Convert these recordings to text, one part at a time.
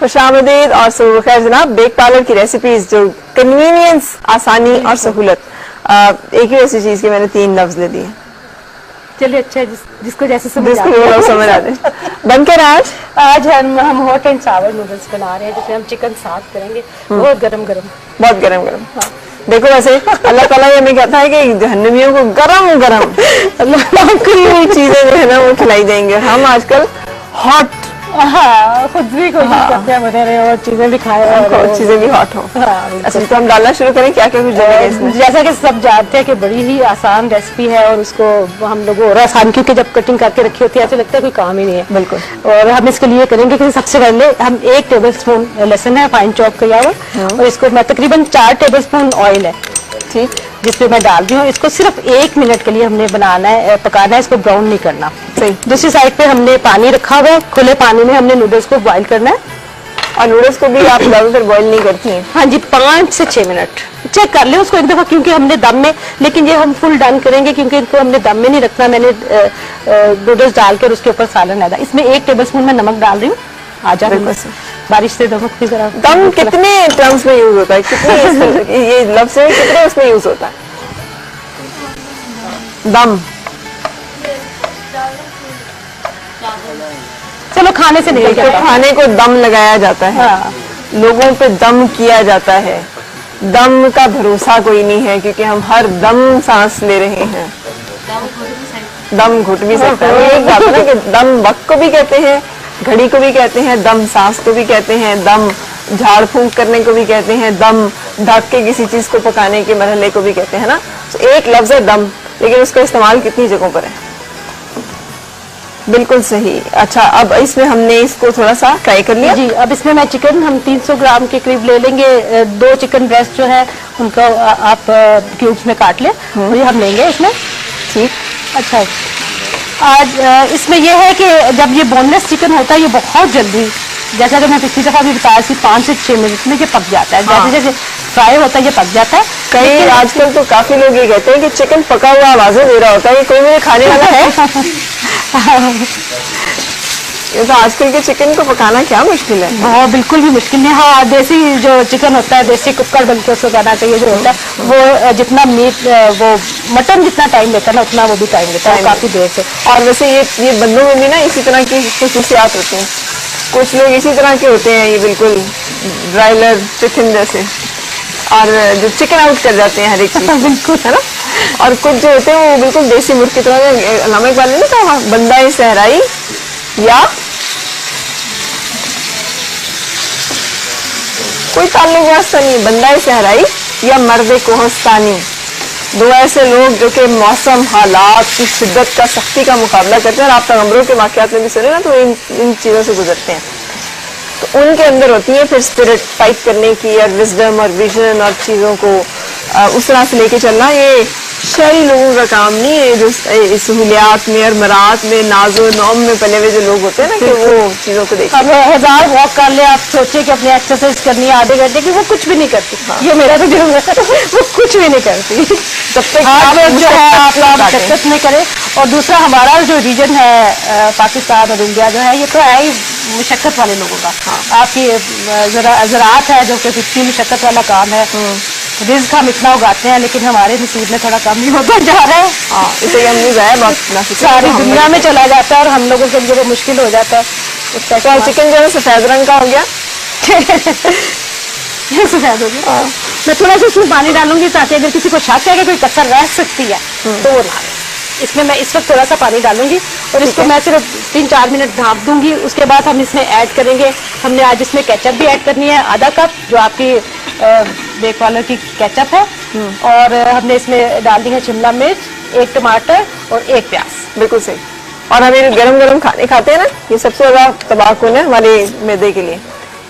खुशामदीद और सुबह खैर जनाब। बेक पार्लर की रेसिपीज जो कन्वीनियंस, आसानी और सहूलत, एक ही ऐसी चीज के मैंने 3 लफ्ज ले दिए। चलिए अच्छा है, जिसको जैसे समझ आ जाए। बनकर आज हम हॉट एंड सावर नूडल्स बना रहे हैं, जिसमें हम चिकन साथ करेंगे। बहुत गरम गरम, बहुत गरम गरम। हाँ। देखो वैसे अल्लाह ताला ये हमें कहता है कि जहन्नमियों को गरम गरम अल्लाह चीजें जो है ना वो खिलाई देंगे। हम आजकल हॉट, हाँ, खुद भी कोशिश करते हैं बने और चीजें भी खाए और चीजें भी हॉट हो। हाँ, अच्छा, तो हम डालना शुरू करें, क्या क्या कुछ डालेंगे इसमें? जैसा कि सब जानते हैं कि बड़ी ही आसान रेसिपी है और उसको हम लोग और आसान, क्योंकि जब कटिंग करके रखी होती है ऐसे लगता है कोई काम ही नहीं है। बिल्कुल। और हम इसके लिए करेंगे कि सबसे पहले हम 1 टेबल स्पून लहसुन है फाइन चॉप किया हुआ, और इसको मैं तकरीबन 4 टेबल स्पून ऑयल है, ठीक, जिसपे मैं डाल दी हूँ। इसको सिर्फ 1 मिनट के लिए हमने बनाना है, पकाना है, इसको ब्राउन नहीं करना। सही। दूसरी साइड पे हमने पानी रखा हुआ है, खुले पानी में हमने नूडल्स को बॉईल करना है। और नूडल्स को भी आप ज्यादातर बॉईल नहीं करती हैं? हाँ जी, 5 से 6 मिनट चेक कर ले उसको एक दफा, क्योंकि हमने दम में, लेकिन ये हम फुल डन करेंगे क्योंकि इनको हमने दम में नहीं रखना। मैंने नूडल्स डालकर उसके ऊपर सालन डाला। इसमें 1 टेबल स्पून मैं नमक डाल रही हूँ। आजा बारिश से नमक की तरह। दम कितने टर्म्स में यूज होता है, कितने ये लफ्ज़ है, कितने उसमें यूज होता है दम? चलो खाने से नहीं, तो खाने को दम लगाया जाता है। हाँ। लोगों पे दम किया जाता है। दम का भरोसा कोई नहीं है, क्योंकि हम हर दम सांस ले रहे हैं। दम घुट भी सकता है। एक बात है ना कि दम वक्त को भी कहते हैं, घड़ी को भी कहते हैं, दम सांस को भी कहते हैं, दम झाड़ फूंक करने को भी कहते हैं, दम ढक के किसी चीज को पकाने के मरहले को भी कहते हैं ना। तो एक लफ्ज है दम, लेकिन उसका इस्तेमाल कितनी जगहों पर है। बिल्कुल सही। अच्छा, अब इसमें हमने इसको थोड़ा सा फ्राई कर लिया जी। अब इसमें मैं चिकन हम 300 ग्राम के करीब ले लेंगे। 2 चिकन ब्रेस्ट जो है उनको आप क्यूब्स में काट लें, और ये हम लेंगे इसमें। ठीक। अच्छा, आज इसमें यह है कि जब ये बोनलेस चिकन होता है ये बहुत जल्दी, जैसा कि मैं पिछली दफा भी बताया थी, 5 से 6 मिनट में ये पक जाता है। हाँ। जैसे जैसे फ्राई होता है ये पक जाता है। कई आजकल तो काफी लोग ये कहते हैं कि चिकन पका हुआ आवाजें दे रहा होता है, कोई मेरे खाने वाला है? ये तो आजकल के चिकन को पकाना क्या मुश्किल है? बहुत, बिल्कुल भी मुश्किल नहीं। हाँ, देसी जो चिकन होता है, देसी कुकर बल्कि उसको कहना चाहिए, जो होता है वो जितना मीट, वो मटन जितना टाइम लेता है ना, उतना वो भी टाइम लेता है काफी देर से। और वैसे ये बंदों में भी ना इसी तरह की खसूसियात होती हैं। कुछ लोग इसी तरह के होते हैं, ये बिल्कुल ब्रायलर चिकन जैसे, और जो चिकन आउट कर जाते हैं हर एक चीज। बिल्कुल, है ना। और कुछ जो होते हैं वो बिल्कुल देसी मुर्ग की तरह। अल्लामा इकबाल ने कहा, बंदा सहराई या कोई ताल्लुक वास्ता नहीं, बंदा सहराई या मर्द कोहस्तानी, 2 ऐसे लोग जो कि मौसम, हालात की शिद्दत का, सख्ती का मुकाबला करते हैं। और आप पैगंबरों के वाक़यात में भी सुने ना, तो इन चीज़ों से गुजरते हैं। तो उनके अंदर होती है फिर स्पिरिट फाइट करने की, और विजडम और विजन और चीज़ों को उस तरह से लेके चलना। ये शहरी लोगों का काम नहीं है, जो सहूलियात में और मरात में, नाजो नौम में पले हुए जो लोग होते हैं ना, कि वो चीज़ों को देखते हैं। अब 1000 वॉक कर ले, आप सोचिए कि अपनी एक्सरसाइज करनी है आधे घंटे की, वो कुछ भी नहीं करती। हाँ। ये मेरा तो जो है वो कुछ भी नहीं करती जब तक आप जो है आप शक्कत नहीं करे। और दूसरा, हमारा जो रीजन है पाकिस्तान और इंडिया जो है, ये तो है ही मुशक्कत वाले लोगों का। हाँ। आपकी ज़राअत है जो कि कितनी मुशक्कत वाला काम है। रिस्क हम इतना उगाते हैं, लेकिन हमारे नसीब में थोड़ा कम ही होता जा रहा है। हाँ, इसे हम नहीं जाए, बहुत सारी दुनिया में चला जाता है और हम लोगों के लिए वो मुश्किल हो जाता है। तो चिकन जो है सफेद रंग का हो गया। ये सफेद हो गया। मैं थोड़ा सा इसमें पानी डालूंगी ताकि अगर किसी को शक है कि कोई कसर रह सकती है तो वो ना। इसमें मैं इस वक्त थोड़ा सा पानी डालूंगी और इसको मैं सिर्फ 3-4 मिनट ढाँप दूंगी। उसके बाद हम इसमें ऐड करेंगे, हमने आज इसमें केचप भी ऐड करनी है, आधा कप जो आपकी बेक पार्लर की केचप है। और हमने इसमें डाल दी है शिमला मिर्च, 1 टमाटर और 1 प्याज। बिल्कुल सही। और हमें गरम गरम खाने खाते हैं ना, ये सबसे ज्यादा तबाकून है हमारे मैदे के लिए।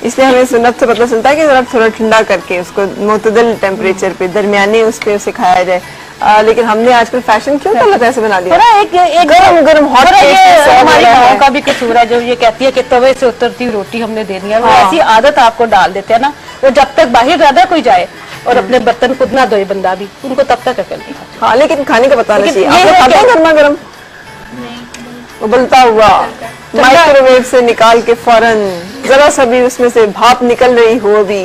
इसलिए हमें सुन्नत से पता चलता है कि जरा थोड़ा ठंडा करके उसको मुतदल टेम्परेचर पे, दरमियानी उस पे उसे खाया जाए। लेकिन हमने आजकल फैशन क्यों गलत ऐसे बना दिया? एक गरम गरम हॉट, हमारी माओ का भी कसूर है जो ये कहती है कि तवे से उतरती रोटी हमने देनी है। वो ऐसी आदत आपको डाल देते हैं ना, वो जब तक बाहर ज्यादा कोई जाए और अपने बर्तन खुद ना धोए बंदा भी, उनको तब तक अकल नहीं। हाँ, लेकिन खाने का पता नहीं चाहिए। गर्मा गर्म उबलता हुआ माइक्रोवेव से निकाल के फौरन जरा सा भी उसमें से भाप निकल रही हो, अभी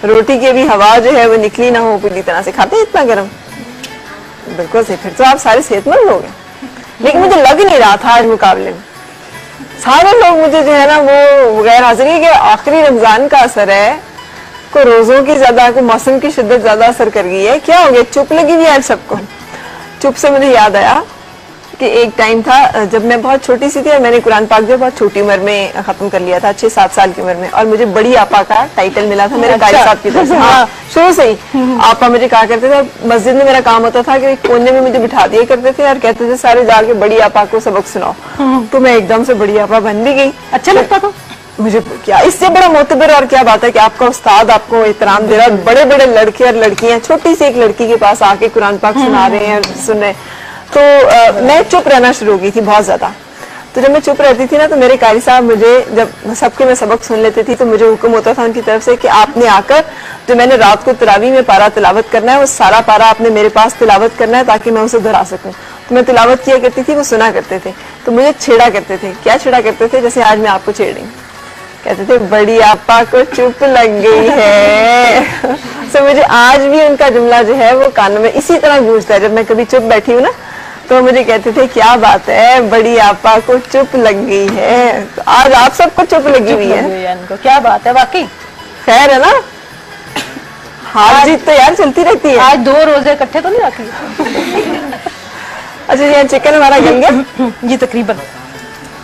रोटी की भी हवा जो है वो निकली ना हो पूरी तरह से, खाते हैं इतना गर्म? बिल्कुल सही, फिर तो आप सारे सेहतमंद लोग हैं। लेकिन मुझे लग नहीं रहा था आज मुकाबले में, सारे लोग मुझे जो है ना वो गैर हाजिरी के आखिरी रमजान का असर है, को रोजों की ज्यादा, को मौसम की शिद्दत ज्यादा असर कर गई है। क्या हो गया, चुप लगी हुई है आज सबको। चुप से मुझे याद आया कि एक टाइम था जब मैं बहुत छोटी सी थी और मैंने कुरान पाक जो बहुत छोटी उम्र में खत्म कर लिया था, 6-7 साल की उम्र में, और मुझे बड़ी आपा का टाइटल मिला था मेरे कारी साहब की तरफ से। हाँ, शुरू से ही आपा मुझे कहा करते थे, मस्जिद में मेरा काम होता था कि कोने में मुझे बिठा दिया करते थे और कहते थे सारे जाके बड़ी आपा को सबक सुनाओ। तो मैं एकदम से बड़ी आपा बन भी गई। अच्छा लगता था मुझे, क्या इससे बड़ा मोतबर और क्या बात है कि आपका उस्ताद आपको एहतराम दे रहा है, बड़े बड़े लड़के और लड़कियां छोटी सी एक लड़की के पास आके कुरान पाक सुना रहे हैं, सुन रहे हैं। तो मैं चुप रहना शुरू हो गई थी बहुत ज्यादा। तो जब मैं चुप रहती थी ना, तो मेरे कारी साहब मुझे, जब सबके मैं सबक सुन लेती थी, तो मुझे हुक्म होता था उनकी तरफ से कि आपने आकर जो मैंने रात को तरावी में पारा तिलावत करना है, वो सारा पारा आपने मेरे पास तिलावत करना है ताकि मैं उसे दोहरा सकूं। तो मैं तिलावत किया करती थी, वो सुना करते थे, तो मुझे छेड़ा करते थे। क्या छेड़ा करते थे? जैसे आज मैं आपको छेड़ रही हूँ, कहते थे बड़ी आपा को चुप लग गई है। तो मुझे आज भी उनका जुमला जो है वो कानों में इसी तरह गूंजता है। जब मैं कभी चुप बैठी हूँ ना, तो मुझे कहते थे क्या बात है, बड़ी आपा को चुप लग गई है। तो आज आप सबको चुप लगी हुई है, इनको क्या बात है, वाकई खैर है ना, हार जीत तो यार चलती रहती है। आज 2 रोजे इकट्ठे तो नहीं आती। अच्छा जी, चिकन हमारा गल गया जी तकरीबन।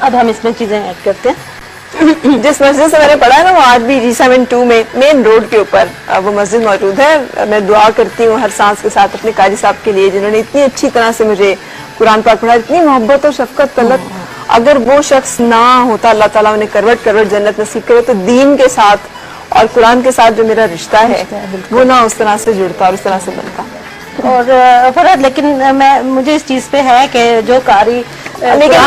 अब हम इसमें चीजें ऐड करते हैं। जिस मस्जिद से मैंने पढ़ा है ना, वो आज भी G72 में मेन रोड के ऊपर वो मस्जिद मौजूद है। मैं दुआ करती हूँ हर सांस के साथ अपने कारी साहब के लिए, जिन्होंने इतनी अच्छी तरह से मुझे कुरान पाक पढ़ा, इतनी मोहब्बत और शफकत तलक। अगर वो शख्स ना होता, अल्लाह ताला उन्हें करवट करवट जन्नत नसीब करे, तो दीन के साथ और कुरान के साथ जो मेरा रिश्ता है वो ना उस तरह से जुड़ता और उस तरह से बनता। और फरहत, लेकिन मुझे इस चीज पे है कि जो कारी, लेकिन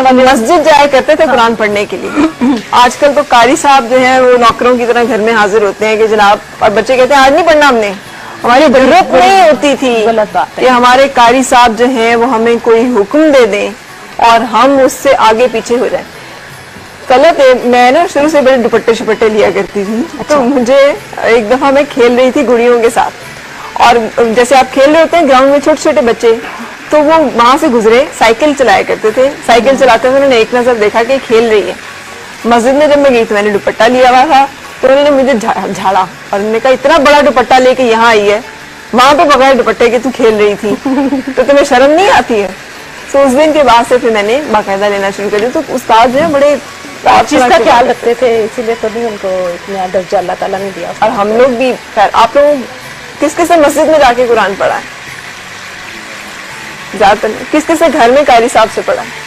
हम मस्जिद जाया करते थे कुरान पढ़ने के लिए। आजकल तो कारी साहब जो हैं वो नौकरों की तरह घर में हाजिर होते हैं कि जनाब, और बच्चे कहते हैं आज नहीं पढ़ना हमने, हमारी जरूरत नहीं होती थी। गलत बात है कि हमारे कारी साहब जो हैं वो हमें कोई हुक्म दे दें और हम उससे आगे पीछे हो जाए। गलत है। मैं ना शुरू से बड़े दुपट्टे शुपट्टे लिया करती थी। तो मुझे एक दफा मैं खेल रही थी गुड़ियों के साथ, और जैसे आप खेल रहे होते हैं ग्राउंड में छोटे छोटे बच्चे, तो वो वहां से गुजरे, साइकिल चलाया करते थे। साइकिल चलाते हुए उन्होंने एक नजर देखा कि खेल रही है। मस्जिद में जब मैं गई तो मैंने दुपट्टा लिया हुआ था, तो उन्होंने मुझे झाड़ा और उन्होंने कहा इतना बड़ा दुपट्टा लेके यहाँ आई है, वहां पे बगैर दुपट्टे के तू खेल रही थी, तो तुम्हें शर्म नहीं आती है? तो उस दिन के बाद से फिर मैंने बाकायदा लेना शुरू कर दिया। तो उस्ताद जो है बड़े चीज का ख्याल रखते थे, इसीलिए तो नहीं उनको इतना दर्जा अल्लाह ताला ने दिया। और हम लोग भी, आप लोग किस किस ने मस्जिद में जाके कुरान पढ़ा है? ज्यादातर किस किस ने घर में कारी साहब से पढ़ा है?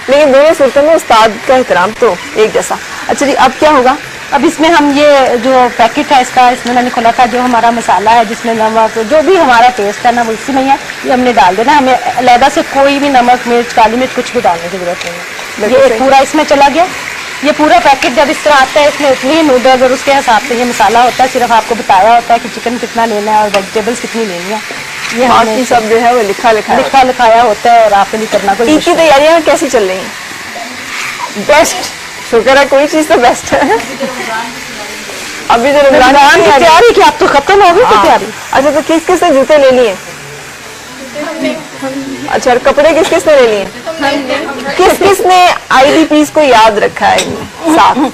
लेकिन दोनों सूरतों में उस्ताद का एहतराम तो एक जैसा। अच्छा जी, अब क्या होगा? अब इसमें हम ये जो पैकेट है इसका, इसमें मैंने खोला था, जो हमारा मसाला है जिसमें नमक, जो भी हमारा टेस्ट है ना वो इसी में है, ये हमने डाल देना। हमें अलहदा से कोई भी नमक मिर्च काली मिर्च कुछ भी डालने की जरूरत नहीं है। ये पूरा इसमें चला गया। ये पूरा पैकेट जब इस तरह आता है, इसमें उतनी ही नूडल्स और उसके हिसाब से ये मसाला होता है। सिर्फ आपको बताया होता है कि चिकन कितना लेना है और वेजिटेबल्स कितनी लेनी है। ये बाकी सब जो है वो लिखा लिखाया होता है और आपको नहीं करना। कोई ईद की तैयारियां कैसी चल रही हैं? बेस्ट, शुक्र है, कोई चीज तो बेस्ट है। अभी जो रमजान की तैयारी की, आप तो खत्म हो गई तैयारी। अच्छा, तो किस किस ने जूते ले लिए? अच्छा, और कपड़े किस किस ने ले लिए? किस किस ने IDPs को याद रखा है साथ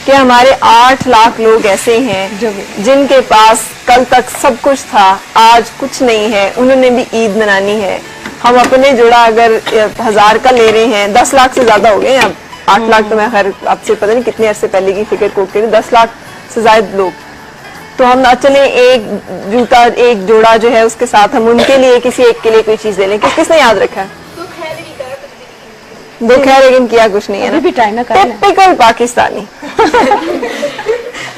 कि हमारे 8 लाख लोग ऐसे हैं जिनके पास कल तक सब कुछ था, आज कुछ नहीं है, उन्होंने भी ईद मनानी है। हम अपने जुड़ा अगर 1000 का ले रहे हैं, 10 लाख से ज्यादा हो गए अब, 8 लाख तो मैं खैर आपसे पता नहीं कितने अरसे पहले की फिक्र कोट करी, 10 लाख से ज्यादा लोग। तो हम ना चले एक जूता एक जोड़ा जो है उसके साथ हम उनके लिए किसी एक के लिए कोई चीज ले लें। किस किसने याद रखा है? दुख है लेकिन किया कुछ नहीं है ना। भी टाइम ना करना। टिपिकल पाकिस्तानी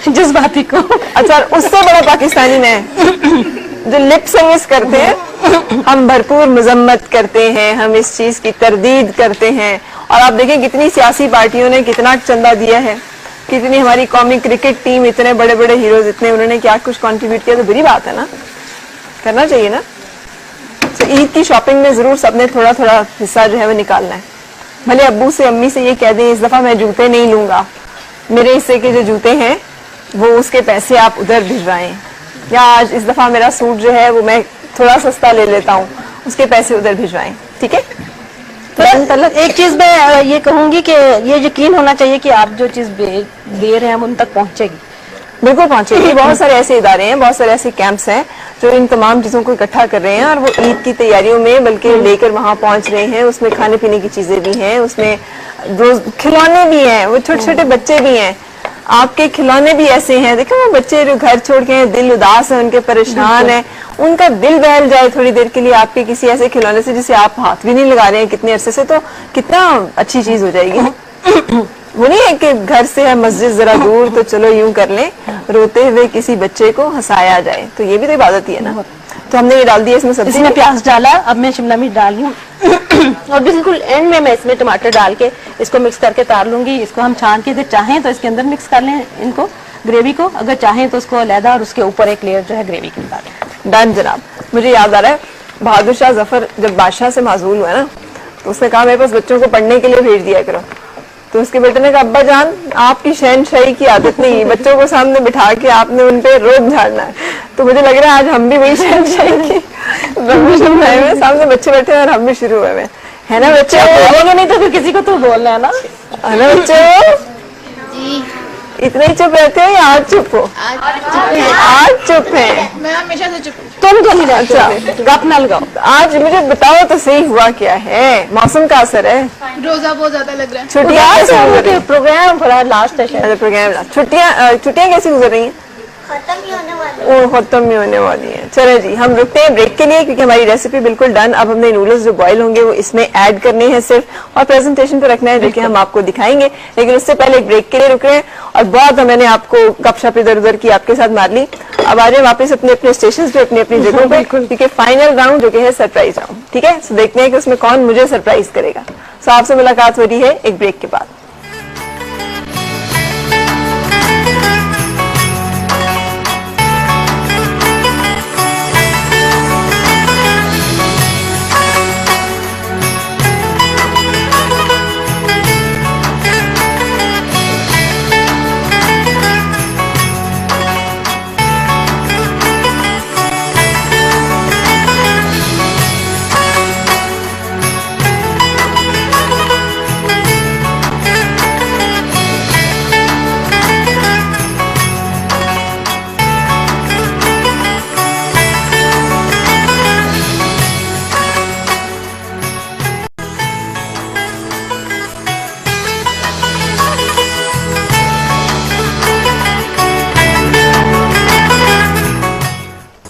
जज्बाती को। अच्छा, उससे बड़ा पाकिस्तानी मैं जो लिप सर्विस करते हैं, हम भरपूर मजम्मत करते हैं, हम इस चीज की तरदीद करते हैं। और आप देखें कितनी सियासी पार्टियों ने कितना चंदा दिया है, कितनी हमारी कौमी क्रिकेट टीम, इतने बड़े बड़े हीरोज, इतने उन्होंने क्या कुछ कंट्रीब्यूट किया। तो बुरी बात है ना, करना चाहिए ना। तो ईद की शॉपिंग में जरूर सबने थोड़ा थोड़ा हिस्सा जो है वो निकालना है। भले अब्बू से अम्मी से ये कह दें इस दफा मैं जूते नहीं लूंगा, मेरे हिस्से के जो जूते हैं वो उसके पैसे आप उधर भिजवाएं, या आज इस दफा मेरा सूट जो है वो मैं थोड़ा सस्ता ले लेता हूँ, उसके पैसे उधर भिजवाएं। ठीक है। तो एक चीज मैं ये कहूंगी कि ये यकीन होना चाहिए कि आप जो चीज दे रहे हैं उन तक पहुंचेगी। बिल्कुल पहुंचेगी। बहुत सारे ऐसे इदारे हैं, बहुत सारे ऐसे कैंप्स हैं जो इन तमाम चीजों को इकट्ठा कर रहे हैं और वो ईद की तैयारियों में बल्कि लेकर वहां पहुंच रहे हैं। उसमें खाने पीने की चीजें भी हैं, उसमें रोज खिलौने भी हैं, वो छोटे छोटे बच्चे भी हैं। आपके खिलौने भी ऐसे हैं, देखो वो बच्चे जो घर छोड़ के हैं, दिल उदास है उनके, परेशान है, उनका दिल बहल जाए थोड़ी देर के लिए आपके किसी ऐसे खिलौने से जिसे आप हाथ भी नहीं लगा रहे हैं कितने अरसे से, तो कितना अच्छी चीज हो जाएगी। वो नहीं है कि घर से है मस्जिद जरा दूर तो चलो यूं कर लें, रोते हुए किसी बच्चे को हंसाया जाए, तो ये भी तो इबादत ही है ना। तो हमने ये डाल दिया इसमें सब्जी, इसमें प्याज डाला, अब मैं शिमला मिर्च डाल रही हूँ और बिल्कुल एंड में मैं इसमें टमाटर डाल के इसको मिक्स करके तार लूंगी। इसको हम छान के अगर चाहें तो इसके अंदर मिक्स कर लें इनको, ग्रेवी को, अगर चाहें तो उसको अलहदा और उसके ऊपर एक लेयर जो है ग्रेवी की डालें। डन जनाब। मुझे याद आ रहा है बहादुर शाह जफर जब बादशाह से माजूल हुआ ना, तो उसने कहा मेरे पास बच्चों को पढ़ने के लिए भेज दिया करो। तो उसके बेटे ने कहा अब्बा जान आपकी शहनशाही की आदत नहीं है, बच्चों को सामने बिठा के आपने उन पे रोब झाड़ना है। तो मुझे लग रहा है आज हम भी वही शहनशाही की सामने बच्चे बैठे हैं और हम भी शुरू हुए हैं, है ना बच्चे? बोलेंगे नहीं तो फिर किसी को तो बोलना है ना बच्चों? इतने ही चुप रहते हो या आज चुप हो? आज चुप है। मैं हमेशा से चुप। तुम तो नहीं रहते, अच्छा गप ना लगाओ। आज मुझे बताओ तो सही हुआ क्या है? मौसम का असर है? रोजा बहुत ज्यादा लग रहा है। छुट्टियां कैसे गुजर रही हैं? प्रोग्राम पूरा लास्ट है शायद। अच्छा प्रोग्राम, छुट्टियां कैसी गुजर रही हैं? खत्म ही होने वाला वो खत्म ही होने वाली है। चलो जी हम रुकते हैं ब्रेक के लिए क्योंकि हमारी रेसिपी बिल्कुल डन। अब हमने नूडल्स जो बॉईल होंगे वो इसमें ऐड करने हैं सिर्फ, और प्रेजेंटेशन पे रखना है जो कि हम आपको दिखाएंगे, लेकिन उससे पहले एक ब्रेक के लिए रुक रहे हैं। और बहुत मैंने आपको गपशप इधर उधर की आपके साथ मार ली। अब आ जाए वापस अपने अपने स्टेशन पे, अपनी अपनी जगहों पे, क्योंकि फाइनल राउंड जो कि है सरप्राइज राउंड। ठीक है, सो देखते हैं कि उसमें कौन मुझे सरप्राइज करेगा। सो आपसे मुलाकात हो रही है एक ब्रेक के बाद।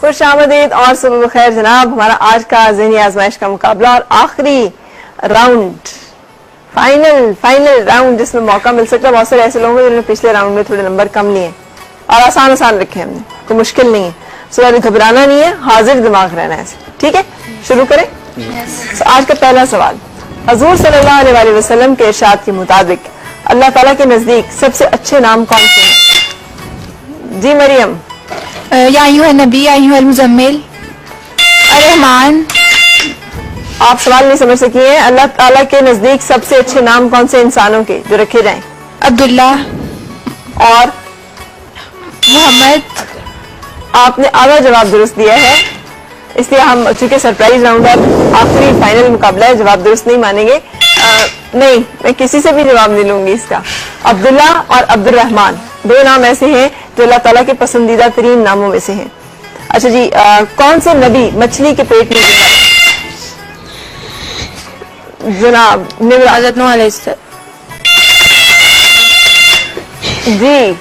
खुशामदीद और सुबह खैर जनाब। हमारा आज का ज़हनी आजमाइश का मुकाबला और आखिरी राउंड, फाइनल राउंड जिसमें मौका मिल सकता है। बहुत सारे ऐसे लोग हैं जिन्होंने पिछले राउंड में थोड़े नंबर कम लिए और आसान रखे हमने, कोई मुश्किल नहीं है। सो घबराना नहीं है, हाजिर दिमाग रहना है। ठीक है, शुरू करें। So, आज का पहला सवाल, हजूर सल्लल्लाहु अलैहि वसल्लम के इरशाद के मुताबिक अल्लाह ताला के नजदीक सबसे अच्छे नाम कौन से हैं? जी मरियम। या अय्युहन नबी या अय्युहल मुज़म्मिल अर्रहमान। आप सवाल नहीं समझ सकी हैं। अल्लाह ताला के नजदीक सबसे अच्छे नाम कौन से इंसानों के जो रखे जाएं? अब्दुल्ला और मोहम्मद। आपने आधा जवाब दुरुस्त दिया है, इसलिए हम चूंकि सरप्राइज राउंड और आखिरी फाइनल मुकाबला है, जवाब दुरुस्त नहीं मानेंगे। नहीं, मैं किसी से भी जवाब नहीं लूंगी इसका। अब्दुल्ला और अब्दुर्रहमान दो नाम ऐसे हैं जो अल्लाह ताला के पसंदीदा तरीन नामों में से हैं। अच्छा जी, कौन से नबी मछली के पेट में जिंदा रहे? जनाब हज़रत नूह अलैहिस्सलाम। जी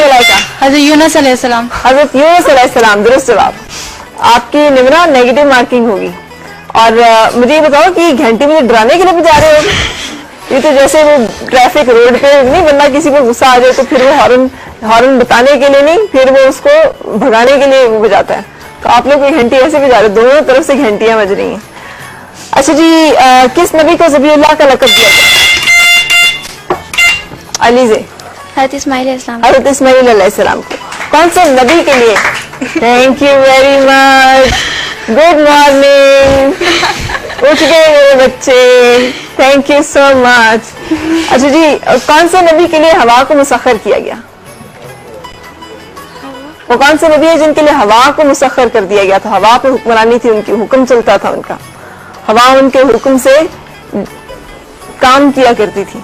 मलाइका। हज़रत यूनुस अलैहिस्सलाम। हजरत यूनुस अलैहिस्सलाम, दुरुस्त जवाब। आपकी निमरा नेगेटिव मार्किंग होगी। और मुझे ये बताओ कि घंटी में डराने के लिए भी जा रहे हो? ये तो जैसे वो ट्रैफिक रोड पे नहीं, बंदा किसी को गुस्सा आ जाए तो फिर वो हॉर्न बताने के लिए नहीं, फिर वो उसको भगाने के लिए वो बजाता है। तो आप लोग ये घंटी ऐसे बजा रहे, दोनों तरफ से घंटियां बज रही हैं। अच्छा जी, किस नबी को ज़बीउल्लाह का लक़ब दिया गया? अली से। हज़रत इस्माइल अलैहिस्सलाम। हज़रत इस्माइल अलैहिस्सलाम को। कौन से नबी के लिए? Thank you very much, good morning. उठ गए मेरे बच्चे, थैंक यू सो मच। अच्छा जी, कौन से नबी के लिए हवा को मुसख्खर किया गया? वो कौन से नबी है जिनके लिए हवा को मुसख्खर कर दिया गया था? हवा पे हुक्मरानी थी उनकी, हुक्म चलता था उनका, हवा उनके हुक्म से काम किया करती थी।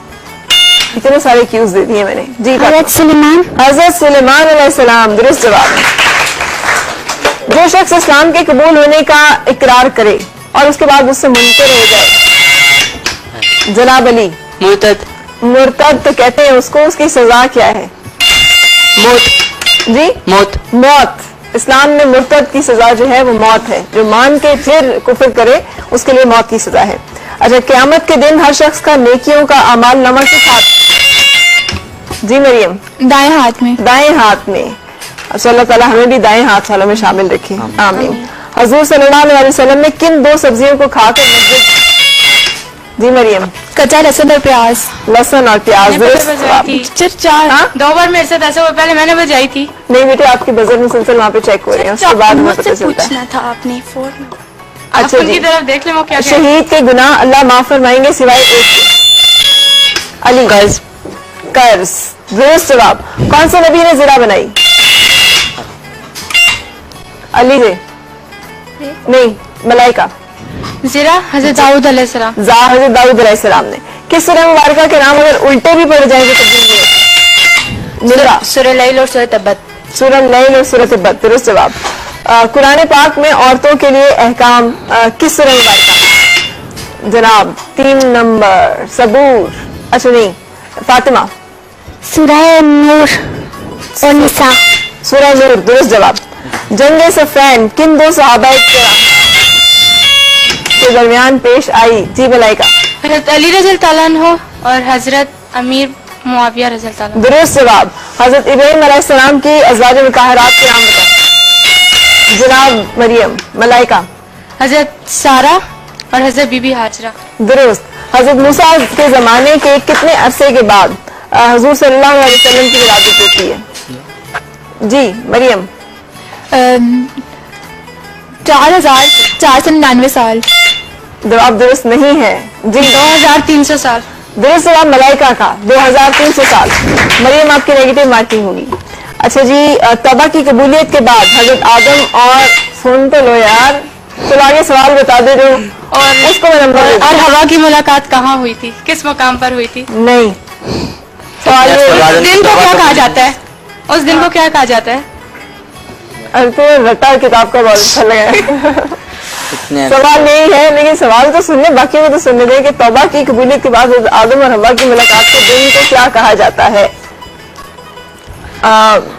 इतने सारे क्यूज दे दिए मैंने जी। हज़रत सुलेमान। हज़रत सुलेमान अलैहिस्सलाम, दुरुस्त जवाब। जो शख्स इस्लाम के कबूल होने का इकरार करे और उसके बाद उससे मुनकर हो जाए, जनाब अली। मुर्तद। मुर्तद तो कहते हैं उसको, उसकी सजा क्या है? मौत। जी, मौत। मौत। इस्लाम में मुर्तद की सजा जो है वो मौत है। जो मान के फिर कुफ्र करे उसके लिए मौत की सजा है। अच्छा, क़यामत के दिन हर शख्स का नेकियों का अमाल नामा किस हाथ? जी मरियम। दाएं हाथ में। दाएं हाथ में। अच्छा, अल्लाह ताला हमें भी दाएं हाथ वालों में शामिल रखे, आमीन। हजूर सल्लल्लाहु अलैहि वसल्लम ने किन दो सब्जियों को खाकर मस्जिद? जी मरियम। कच्चा लहसुन और प्याज। लहसुन और प्याज। चार। हाँ? 2 बार मेरे साथ ऐसा हुआ, पहले मैंने बजाई थी। नहीं बेटे, आपकी बजर मुसलसल वहाँ पे चेक हो रहे हैं, उसके बाद हमें पता चलता है। पूछना था आपने फोन। अच्छा उनकी जी, तरफ देख ले वो क्या कह रहे हैं। शहीद के गुनाह अल्लाह माफ फरमाएंगे सिवाय एक के। अली। कर्ज। कर्ज। दुरुस्त जवाब। कौन से नबी ने ज़िरा बनाई? अली से नहीं, मलाइका। ज़िरा हज़रत दाऊद अलैहिस्सलाम। हज़रत दाऊद अलैहिस्सलाम ने। किस सूरह मुबारका के नाम अगर उल्टे भी पड़ जाए तो तब्दील नहीं होते? निमरा। सूरह लैल और सूरह तब्बत। सूरह लैल और सूरह तब्बत, दुरुस्त जवाब। कुरान पाक में औरतों के लिए अहकाम किस सूरह मुबारका? जनाब 3 नंबर, सबूर। अच्छा नहीं, फातिमा। सूरह नूर और निसा। सूरह नूर, दुरुस्त जवाब। जंग सफ़ैन किन दो सहाबा के दरमियान पेश आई? जी मलाइका। हज़रत अली रज़ी अल्लाह अन्हु और हज़रत अमीर मुआविया रज़ी अल्लाह अन्हु। दुरुस्त जवाब। हजरत इब्राहीम अलैहिस्सलाम की अज़वाज मुताहरात के नाम बताएं। जनाब मरियम। मलाइका। हज़रत सारा और हज़रत बीबी हाजरा। दुरुस्त। हजरत मूसा के जमाने के कितने अरसे के बाद हुजूर सल्लल्लाहु अलैहि वसल्लम की विलादत होती है? जी मरियम। 4,499 साल। जवाब दुरुस्त नहीं है जी। 2300 साल। दुरुस्त जवाब मलाइका का 2300 साल। मरियम आपकी नेगेटिव मार्किंग होगी। अच्छा जी, तौबा की कबूलियत के बाद हजरत आदम और सुन तो लो यार, तो आगे सवाल बता दे जो और उसको मैं नंबर और हवा की मुलाकात कहाँ हुई थी, किस मकाम पर हुई थी? नहीं। सवाल ये उस दिन को क्या कहा जाता है? उस दिन को क्या कहा जाता है? तो रटा किताब का बहुत अच्छा लगा इतने सवाल नहीं है, लेकिन सवाल तो सुनने, बाकी को तो सुनने दें कि तौबा की कबूलियत के बाद हज़रत आदम और हवा की मुलाकात के दिन को क्या कहा जाता है?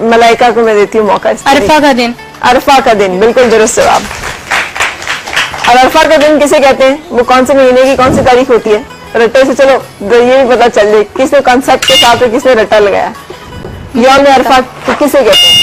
मलाइका को मैं देती हूँ मौका। अरफा का दिन। अरफा का दिन, बिल्कुल दुरुस्त जवाब। और अरफा का दिन किसे कहते हैं? वो कौन से महीने की कौन सी तारीख होती है? रट्टे से चलो ये भी पता चल जाए किसने कॉन्सेप्ट के साथ और किसने रट्टा लगाया। यौम अरफा किसे कहते हैं?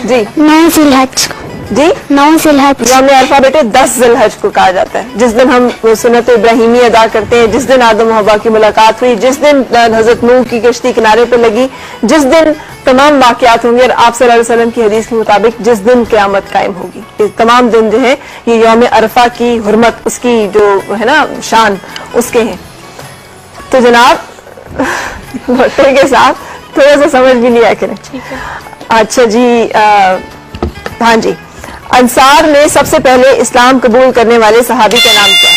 जी 9 जिलहज। जी 9 जिलहज। यौम अरफा बेटे 10 जिलहज को कहा जाता है, जिस दिन हम सुन्नत इब्राहिमी अदा करते हैं, जिस दिन आदम हवा की मुलाकात हुई, जिस दिन हजरत नूह की कश्ती किनारे पर लगी, जिस दिन तमाम वाकयात होंगे और आप सल्लल्लाहु अलैहि वसल्लम की हदीस के मुताबिक जिस दिन क़यामत कायम होगी। ये तमाम दिन जो है ये यौम अरफा की हुर्मत, उसकी जो है ना शान, उसके हैं। तो जनाब भट्टे के साथ थोड़ा सा समझ भी लिया करें। अच्छा जी, हाँ जी, अंसार में सबसे पहले इस्लाम कबूल करने वाले सहाबी का नाम क्या है?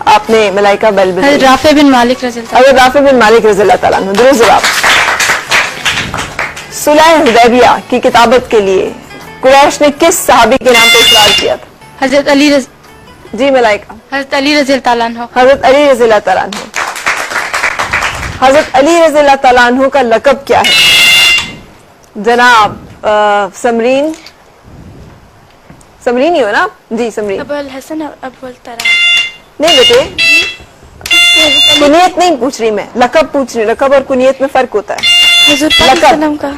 आपने मलाइका बेल हज़रत राफे बिन मालिक रज़ी अल्लाह। अगर राफे बिन मालिक रज़ी अल्लाह ताला अन्हु, दुरुस्त जवाब। सुलह हुदैबिया की किताबत के लिए कुरैश ने किस सहाबी के नाम पर इकरार किया था? हज़रत अली जी मलाइका। हज़रत अली रज़ी अल्लाह अन्हु। हजरत अली रज़ी अल्लाह ताला अन्हु। हजरत अली रज़ी अल्लाह ताला अन्हु का लक़ब क्या है? जनाब समरीन। समरीन ही हो ना? जी समरीन। अबुल हसन अबुल तरा। नहीं बेटे, कुनियत नहीं पूछ रही मैं, लक़ब पूछ रही। लक़ब और कुनियत में फर्क होता है। हज़रत लक़ब। सल्लम का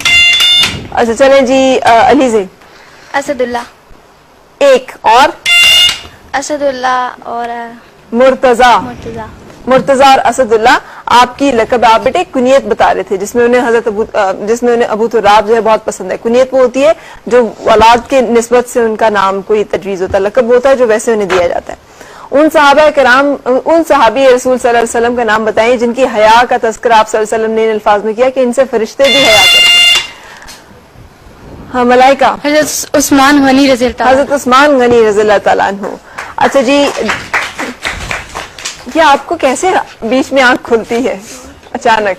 अच्छा चलें जी, अली से असदुल्ला। एक और असदुल्ला और मुर्तजा। मुर्तजा। मुर्तजा और असदुल्ला आपकी लक़ब। आप बेटे कुनियत बता रहे थे जिसमें उन्हें अबू तुराब जो है बहुत पसंद है। कुनियत वो होती है जो औलाद के निस्बत से उनका नाम कोई तजवीज़ होता है, लक़ब होता है जो वैसे उन्हें दिया जाता है। उन सहाबा कराम, उन सहाबी रसूल सल्लल्लाहु अलैहि वसल्लम का नाम बताएं जिनकी हया का तज़किरा आप सल्लल्लाहु अलैहि वसल्लम ने इन अल्फाज में किया कि इनसे फरिश्ते भी हया करते हैं। हाँ, मलाइका। हजरत उस्मान गनी रज़ी अल्लाह हजरत उस्मान गनी रज़ी अल्लाह ताला अन्हु। अच्छा जी, ये आपको कैसे बीच में आंख खुलती है अचानक?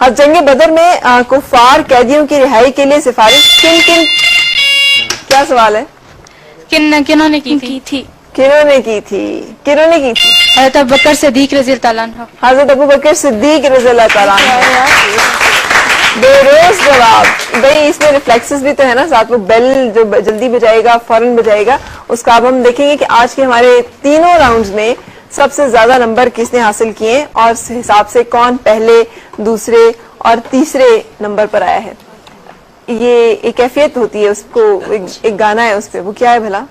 हर जंग बदर में कुफार कैदियों की रिहाई के लिए सिफारिश किन किन, क्या सवाल है? किन्होंने की थी? किन्होंने की थी? किन्होंने की थी? हजरत अबू बकर सिद्दीक रज़ी अल्लाह अन्हु। हजरत अबू बकर सिद्दीक रज़ी अल्लाह ताला अन्हु। बेरोज जवाब। भाई इसमें रिफ्लेक्सेस भी तो है ना साथ में, बेल जो जल्दी बजाएगा फौरन बजाएगा उसका। अब हम देखेंगे कि आज के हमारे तीनों राउंड्स में सबसे ज्यादा नंबर किसने हासिल किए और उस हिसाब से कौन पहले, दूसरे और तीसरे नंबर पर आया है। ये एक कैफियत होती है, उसको एक गाना है उस पे, वो क्या है भला?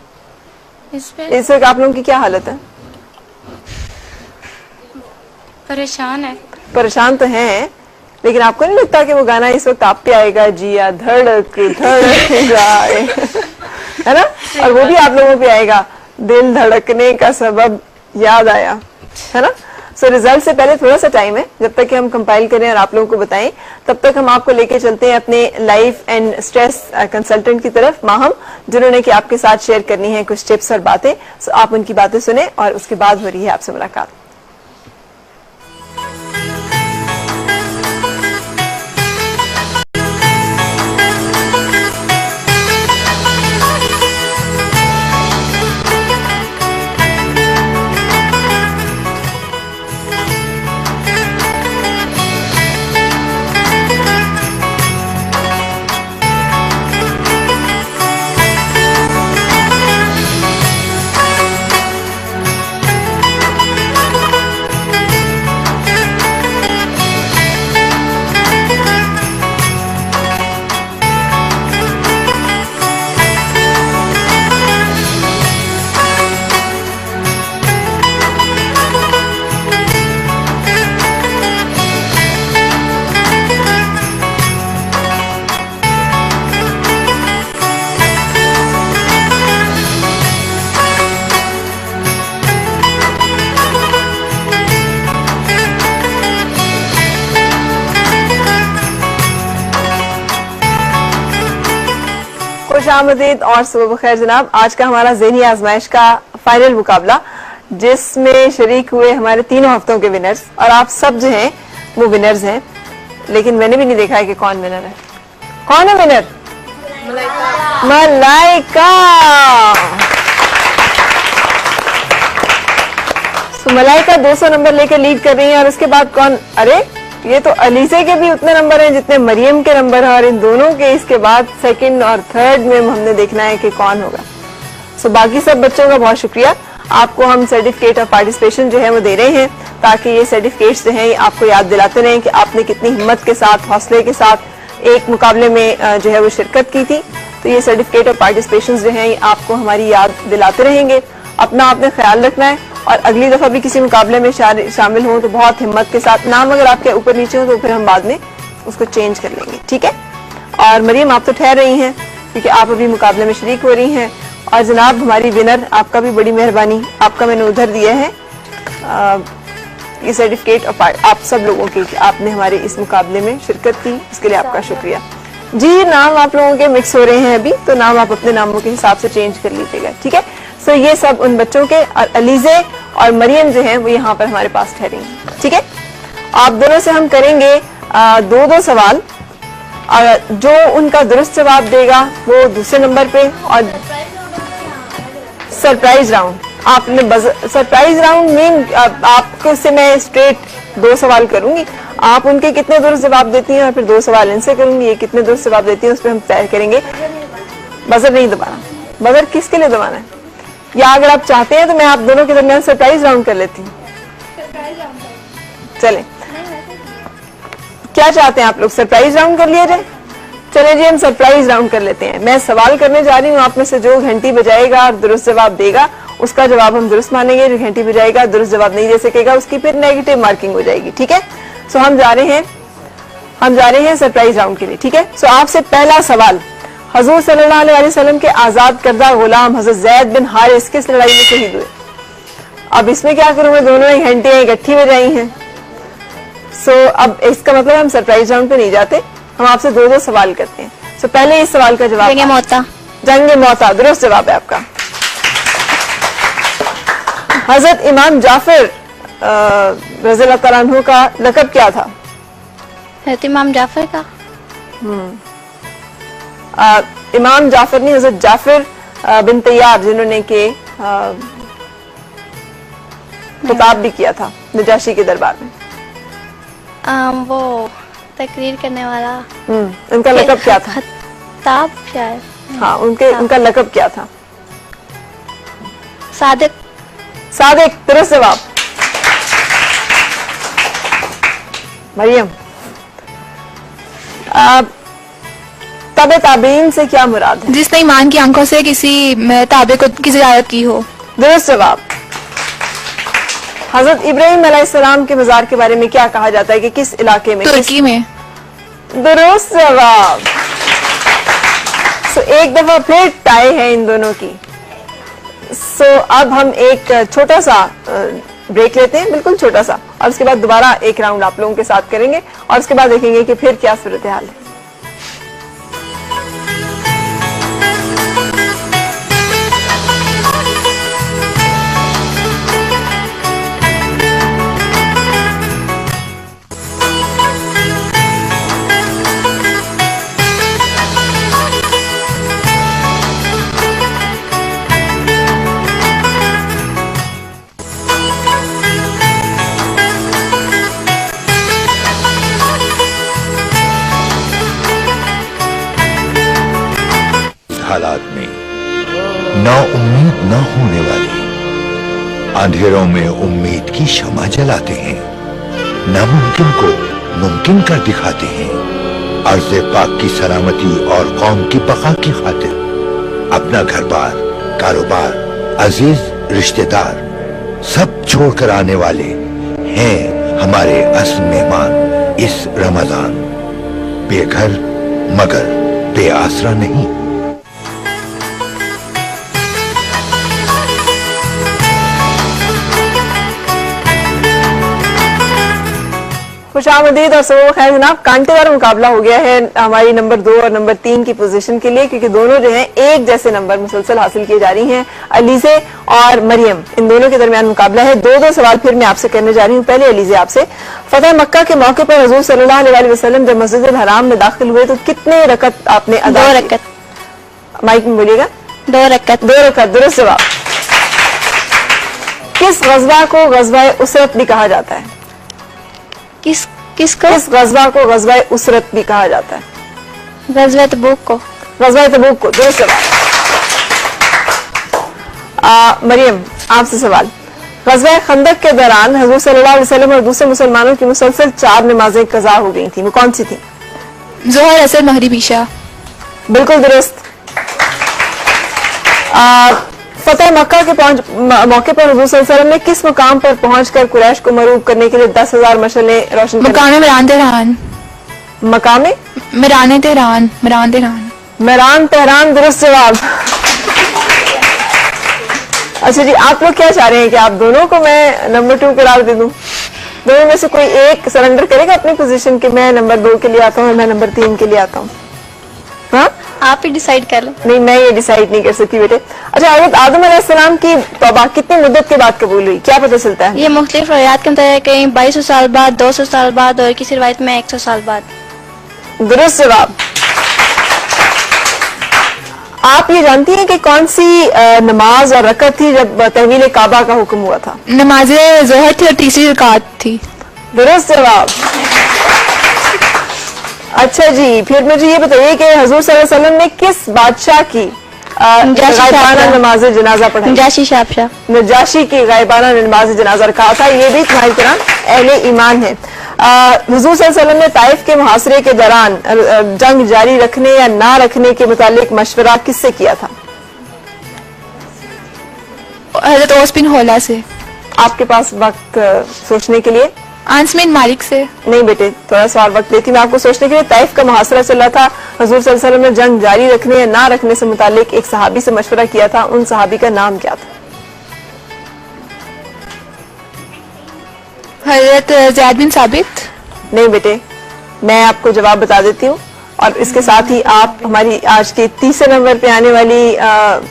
इस वक्त आप लोगों की क्या हालत है? परेशान है। परेशान तो हैं, लेकिन आपको नहीं लगता कि वो गाना इस वक्त आप पे आएगा? जिया धड़क धड़क जाए, है ना? और वो भी आप लोगों पे आएगा, दिल धड़कने का सबब याद आया, है ना? सो रिजल्ट से पहले थोड़ा सा टाइम है, जब तक कि हम कंपाइल करें और आप लोगों को बताएं, तब तक हम आपको लेके चलते हैं अपने लाइफ एंड स्ट्रेस कंसल्टेंट की तरफ, माहम, जिन्होंने कि आपके साथ शेयर करनी है कुछ टिप्स और बातें। सो आप उनकी बातें सुने और उसके बाद हो रही है आपसे मुलाकात। खुशामदीद और सुबह बखैर जनाब। आज का हमारा ज़हनी आजमाइश का फाइनल मुकाबला, जिसमें शरीक हुए हमारे तीनों हफ्तों के विनर्स, और आप सब जो हैं वो विनर्स हैं, लेकिन मैंने भी नहीं देखा है कि कौन विनर है। कौन है विनर? मलाइका। तो मलाइका 200 नंबर लेकर लीड कर रही है, और उसके बाद कौन? अरे ये तो अलीसे के भी उतने नंबर हैं जितने मरियम के नंबर हैं, और इन दोनों के इसके बाद सेकंड और थर्ड में हमने देखना है कि कौन होगा। सो बाकी सब बच्चों का बहुत शुक्रिया। आपको हम सर्टिफिकेट ऑफ पार्टिसिपेशन जो है वो दे रहे हैं, ताकि ये सर्टिफिकेट्स जो हैं आपको याद दिलाते रहें कि आपने कितनी हिम्मत के साथ, हौसले के साथ एक मुकाबले में जो है वो शिरकत की थी। तो ये सर्टिफिकेट ऑफ पार्टिसिपेशन जो है आपको हमारी याद दिलाते रहेंगे। अपना आपने ख्याल रखना है, और अगली दफा भी किसी मुकाबले में शामिल हो तो बहुत हिम्मत के साथ। नाम अगर आपके ऊपर नीचे हो तो फिर हम बाद में उसको चेंज कर लेंगे, ठीक है? और मरियम आप तो ठहर रही हैं क्योंकि आप अभी मुकाबले में शरीक हो रही हैं। और जनाब हमारी विनर, आपका भी बड़ी मेहरबानी, आपका मैंने उधर दिया है ये सर्टिफिकेट आप सब लोगों की, आपने हमारे इस मुकाबले में शिरकत की, इसके लिए आपका शुक्रिया जी। नाम आप लोगों के मिक्स हो रहे हैं अभी, तो नाम आप अपने नामों के हिसाब से चेंज कर लीजिएगा, ठीक है? सो ये सब उन बच्चों के, और अलीजे और मरियम जो हैं वो यहाँ पर हमारे पास ठहरेंगे, ठीक है? आप दोनों से हम करेंगे 2-2 सवाल, और जो उनका दुरुस्त जवाब देगा वो दूसरे नंबर पे, और सरप्राइज राउंड आपने सरप्राइज राउंड मीन आपको से मैं स्ट्रेट 2 सवाल करूंगी, आप उनके कितने दुरुस्त जवाब देती हैं और फिर 2 सवाल इनसे करूंगी, ये कितने दुरुस्त जवाब देती हैं उस पर हम तय करेंगे। बजर नहीं दबाना। बजर किसके लिए दबाना है? या अगर आप चाहते हैं तो मैं आप दोनों के दरमियान सरप्राइज राउंड कर लेती हूँ। चले, क्या चाहते हैं आप लोग? सरप्राइज राउंड कर लिया जाए? चले जी, हम सरप्राइज राउंड कर लेते हैं। मैं सवाल करने जा रही हूँ, आप में से जो घंटी बजाएगा और दुरुस्त जवाब देगा उसका जवाब हम दुरुस्त मानेंगे, जो घंटी बजाएगा दुरुस्त जवाब नहीं दे सकेगा उसकी फिर नेगेटिव मार्किंग हो जाएगी, ठीक है? सो हम जा रहे हैं सरप्राइज राउंड के लिए, ठीक है? सो आपसे पहला सवाल, हजूर सल्लल्लाहु अलैहि वसल्लम के आजाद करदा गुलाम हजरत ज़ैद बिन हारिस किस लड़ाई में शहीद हुए? अब इसमें क्या करूं मैं, दोनों ही घंटियां इकट्ठी हो जाई हैं। सो अब इसका मतलब हम सरप्राइज राउंड पे नहीं जाते, हम आपसे 2-2 सवाल करते हैं। सो पहले इस सवाल का जवाब जंगे मोता। जंगे मोता दुरुस्त जवाब है आपका। हजरत इमाम जाफर रज़ी अल्लाह तआला अन्हु का लक़ब क्या था? हज़रत इमाम जाफर का इमाम जाफर नहीं, हजरत जाफर बिन तैयार जिन्होंने के खिताब भी किया था नजाशी के दरबार में। वो तकरीर करने वाला। उनका लक़ब क्या था? खत्ताब शायद। हाँ, उनका लक़ब क्या था? सादिक। सादिक दुरुस्त जवाब। मरियम, तबे ताबीन से क्या मुराद है? जिसने ईमान की आंखों से किसी ताबे को की ज़ियारत की हो। दुरुस्त जवाब। हजरत इब्राहिम अलैहिस्सलाम के मज़ार के बारे में क्या कहा जाता है कि किस इलाके में? तुर्की में। दुरुस्त जवाब। सो एक दफा फिर टाई है इन दोनों की। सो अब हम एक छोटा सा ब्रेक लेते हैं, बिल्कुल छोटा सा, और उसके बाद दोबारा एक राउंड आप लोगों के साथ करेंगे और उसके बाद देखेंगे कि फिर क्या सूरत हाल है। हालात में नाउम्मीद न होने वाले अंधेरों में उम्मीद की शमा जलाते हैं, नामुमकिन को मुमकिन कर दिखाते हैं। अर्ज़े पाक की सलामती और कौम की बका की खातिर अपना घर बार, कारोबार, अजीज रिश्तेदार सब छोड़कर आने वाले हैं हमारे असल मेहमान इस रमजान। बेघर मगर बेआसरा नहीं। खुशामदीद और सबो खैर जनाब, कांटेदार मुकाबला हो गया है हमारी नंबर 2 और नंबर 3 की पोजीशन के लिए, क्योंकि दोनों जो हैं एक जैसे नंबर मुसलसल हासिल किए जा रही हैं। अलीजे और मरियम, इन दोनों के दरमियान मुकाबला है। 2-2 सवाल फिर मैं आपसे करने जा रही हूँ। पहले अलीजे आपसे, फतह मक्का के मौके पर हुजूर सल्लल्लाहु अलैहि वसल्लम जब मस्जिद हराम में दाखिल हुए तो कितने रकत आपने अदा की? 2 रकत। माइक में बोलिएगा। 2 रकत। 2 रकत दुरुस्त जवाब। किस गज़वा को गज़वा उसरत भी कहा जाता है? किसको? किस गज़वा को गज़वा उसरत भी कहा जाता है? गज़वा तबूक को। गज़वा तबूक को दुरुस्त जवाब। मरियम, आपसे सवाल, गज़वा खंदक के दौरान हुजूर सल्लल्लाहु अलैहि वसल्लम और दूसरे मुसलमानों की मुसलसल 4 नमाजें कज़ा हो गई थी, वो कौन सी थी? ज़ोहर, असर, मगरिब, इशा। बिल्कुल दुरुस्त। फतेह मक्का के मौके पर हुजूर सल्लल्लाहु अलैहि वसल्लम ने किस मुकाम पर पहुंचकर कुरैश को मरूब करने के लिए 10,000 मशअलें रोशन की? मकामे मिरान तेहरान। मकामे मिरान तेहरान। मिरान तेहरान। मिरान तेहरान दुरुस्त जवाब। अच्छा जी, आप लोग क्या चाह रहे हैं कि आप दोनों को मैं नंबर 2 करार दे दूं? दोनों में से कोई एक सरेंडर करेगा अपनी पोजीशन कि मैं नंबर 2 के लिए आता हूँ और मैं नंबर 3 के लिए आता हूँ? हाँ, आप ही डिसाइड कर लो। नहीं, मैं ये डिसाइड नहीं कर सकती बेटे। अच्छा, हज़रत आदम अलैहिस्सलाम की तौबा कितनी मुद्दत के बाद कबूल हुई, क्या पता चलता है? ये मुख्तलिफ रवायात के मुताबिक कहीं 2200 साल बाद, 200 साल बाद और किसी रवायत में 100 साल बाद। दुरुस्त जवाब। आप ये जानती हैं कि कौन सी नमाज और रकत थी जब तहवील काबा का हुक्म हुआ था? नमाज ज़ोहर थी और तीसरी रकात थी। दुरुस्त जवाब। अच्छा जी, फिर मुझे ये बताइए कि हुजूर सल्लल्लाहु अलैहि वसल्लम ने किस बादशाह की गायबाना नमाज जनाजा पढ़ाई? नजाशी शाहशाह। नजाशी की गायबाना नमाज जनाजा कहा था। ये भी तुम्हारी तरह अहले ईमान है। हुजूर सल्लल्लाहु अलैहि वसल्लम ने ताइफ के मुहासरे के दौरान जंग जारी रखने या ना रखने के मुतालिक मशवरा किससे किया था? हज़रत औस बिन होला से। आपके पास वक्त सोचने के लिए? अनस बिन मालिक से। नहीं बेटे, थोड़ा सा और वक्त देती मैं आपको सोचने के लिए। ताइफ का मुहासरा चल रहा था, हुजूर सल्लल्लाहु अलैहि वसल्लम ने जंग जारी रखने या ना रखने से मुतालिक एक सहाबी से मशवरा किया था, उन सहाबी का नाम क्या था? हजरत ज़ैद बिन साबित। नहीं बेटे, मैं आपको जवाब बता देती हूँ और इसके साथ ही आप हमारी आज के तीसरे नंबर पे आने वाली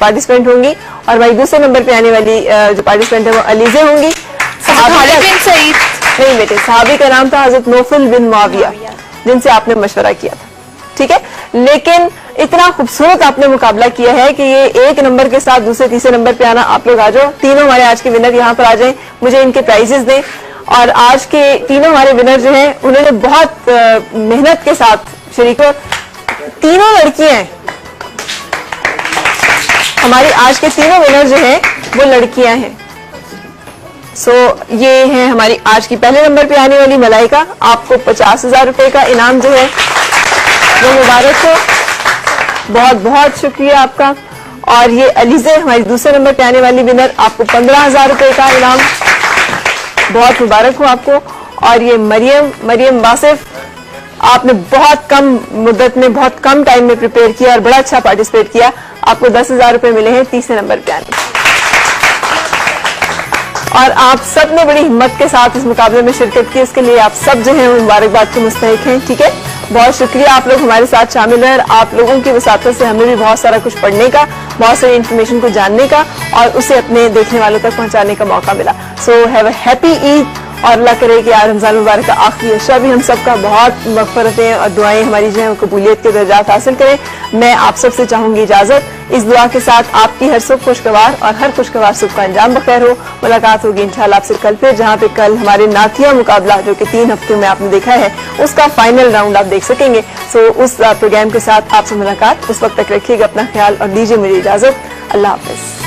पार्टिसिपेंट होंगी और हमारी दूसरे नंबर पे आने वाली जो पार्टिसिपेंट है वो अलीजे होंगी। खालिद बिन सईद। नहीं बेटे, सहाबी का नाम था हजरत नौफल बिन मुआविया, जिनसे आपने मशवरा किया था, ठीक है। लेकिन इतना खूबसूरत आपने मुकाबला किया है कि ये एक नंबर के साथ दूसरे तीसरे नंबर पे आना। आप लोग आ जाओ, तीनों हमारे आज के विनर यहाँ पर आ जाएं, मुझे इनके प्राइजेस दें। और आज के तीनों हमारे विनर जो हैं उन्होंने बहुत मेहनत के साथ शरीक हो, तीनों लड़कियां हैं हमारी। आज के तीनों विनर जो हैं वो लड़कियां हैं। सो ये है हमारी आज की पहले नंबर पे आने वाली मलाइका। आपको 50,000 रुपए का इनाम जो है वो मुबारक हो, बहुत बहुत शुक्रिया आपका। और ये अलीजे हमारी दूसरे नंबर पे आने वाली विनर, आपको 15,000 रुपए का इनाम, बहुत मुबारक हो आपको। और ये मरियम वासिफ, आपने बहुत कम मुद्दत में बहुत कम टाइम में प्रिपेयर किया और बड़ा अच्छा पार्टिसिपेट किया। आपको 10,000 रुपए मिले हैं तीसरे नंबर पे आने। और आप सब ने बड़ी हिम्मत के साथ इस मुकाबले में शिरकत की, इसके लिए आप सब जो हैं मुबारकबाद के मुस्तहिक हैं, ठीक है। बहुत शुक्रिया आप लोग हमारे साथ शामिल हैं। आप लोगों की वसातत से हमें भी बहुत सारा कुछ पढ़ने का, बहुत सारी इन्फॉर्मेशन को जानने का और उसे अपने देखने वालों तक पहुंचाने का मौका मिला। So have a happy Eid और अल्लाह करे कि यार रमजान मुबारक का आखिरी अशरा भी हम सबका बहुत मग़फ़िरतें और दुआएं हमारी जो है कबूलियत के दर्जात हासिल करें। मैं आप सबसे चाहूंगी इजाजत, इस दुआ के साथ आपकी हर सुख खुशगवार और हर खुशगवार सुख का अंजाम बखैर हो। मुलाकात होगी इंशाल्लाह आपसे कल फिर, जहाँ पे कल हमारे नाथिया मुकाबला जो कि 3 हफ्ते में आपने देखा है उसका फाइनल राउंड आप देख सकेंगे। सो उस प्रोग्राम के साथ आपसे मुलाकात, उस वक्त तक रखिएगा अपना ख्याल और दीजिए मुझे इजाजत। अल्लाह हाफिज।